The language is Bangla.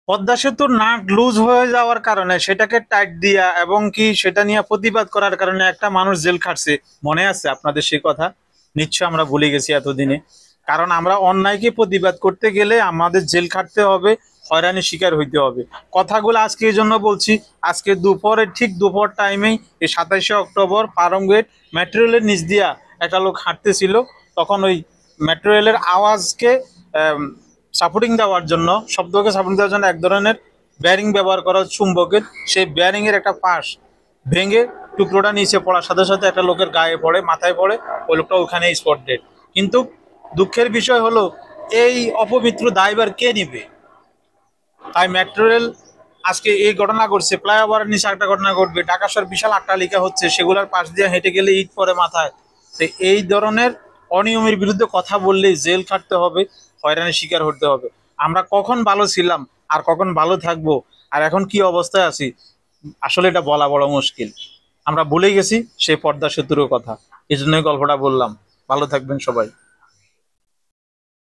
পদ্মা সেতুর নাট লুজ হয়ে যাওয়ার কারণে সেটাকে টাইট দিয়া এবং কি সেটা নিয়ে প্রতিবাদ করার কারণে একটা মানুষ জেল খাটছে। মনে আছে আপনাদের সেই কথা? নিশ্চয় আমরা ভুলে গেছি এতদিনে। কারণ আমরা অন্যায়কে প্রতিবাদ করতে গেলে আমাদের জেল খাটতে হবে, হয়রানির শিকার হইতে হবে। কথাগুলো আজকে এই জন্য বলছি, আজকে দুপুরে ঠিক দুপুর টাইমেই এই 27শে অক্টোবর ফার্মগেট মেট্রো রেলের নিচ দিয়া একটা লোক হাঁটতেছিল। তখন ওই মেট্রো রেলের আওয়াজকে সাপোর্টিং দেওয়ার জন্য, শব্দকে সাপোর্টিং দেওয়ার জন্য এক ধরনের ব্যারিং ব্যবহার করা হচ্ছে চুম্বকের। সেই ব্যারিং এর একটা পাশ ভেঙে টুকরোটা নিচে পড়ার সাথে সাথে একটা লোকের গায়ে পড়ে, মাথায় পড়ে। ওই লোকটা ওখানে স্পট ডেড। কিন্তু দুঃখের বিষয় হলো, এই অপবিত্র দায়ভার কে নিবে? তাই মেট্রো রেল আজকে এই ঘটনা ঘটছে, ফ্লাইওভারের নিচে একটা ঘটনা ঘটবে, ঢাকা শহর বিশাল অট্টালিকা হচ্ছে, সেগুলোর পাশ দিয়ে হেঁটে গেলে ইট পড়ে মাথায়। তো এই ধরনের অনিয়মের বিরুদ্ধে কথা বললেই জেল খাটতে হবে, হয়রানির শিকার হতে হবে। আমরা কখন ভালো ছিলাম আর কখন ভালো থাকবো আর এখন কি অবস্থায় আছি, আসলে এটা বলা বড় মুশকিল। আমরা ভুলে গেছি সেই পদ্মা সেতুরও কথা। এই জন্যই গল্পটা বললাম। ভালো থাকবেন সবাই।